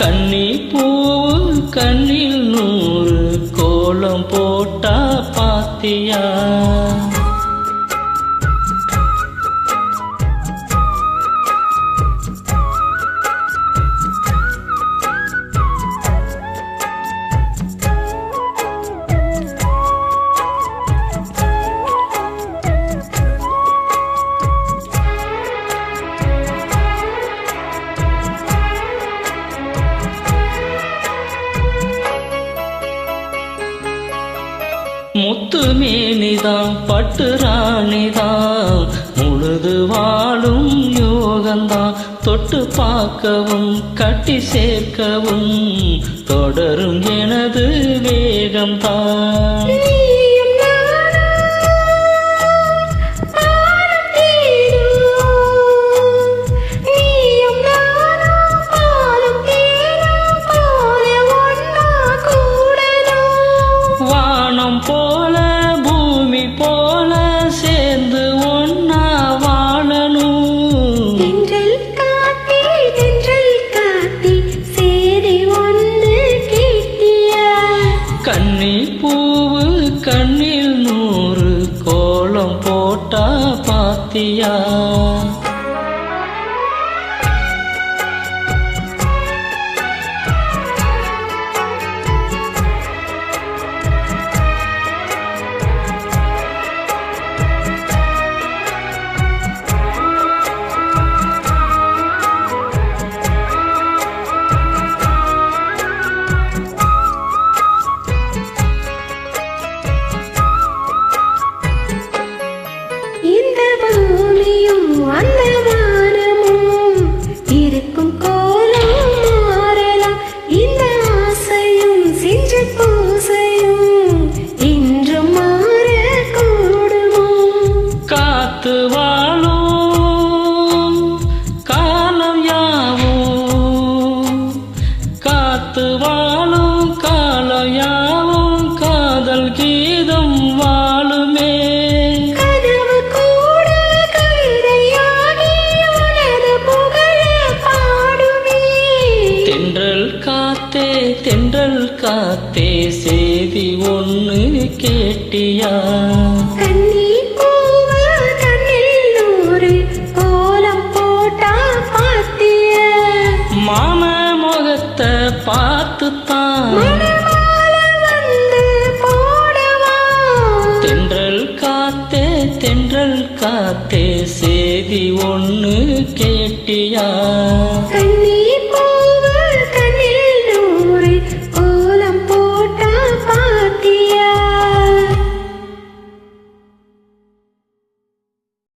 கன்னி பூவு கண்ணில் 100 கோலம் போட்டா பாத்தியா? முத்து மேனிதான் பட்டு ராணிதான் முழுது வாழும் யோகந்தான் தொட்டு பார்க்கவும் கட்டி சேர்க்கவும் தொடரும் எனது வேகம்தான். வானம் போல பூமி போல சேர்ந்து ஒன்னா வாழணும். தென்றல் காத்தி சேரி ஒன்று கேட்டியா? கன்னி பூவு கண்ணில் 100 கோலம் போட்டா பாத்தியா? இந்த பூமியும் அந்த வானமும் இருக்கும் கோலம் மாறலாம். இந்த ஆசையும் செஞ்ச பூசையும் இன்றும் மாறக்கூடுமோ? காத்து வாழும் காலம் யாவும் காத்து வாழும் காலம் யாவும் காதல் கீதம் வாழுமே. கனவு கூட கவிதையாகி உனது புகழ பாடுமே. தென்றல் காத்தே செய்தி ஒன்று கேட்டியா?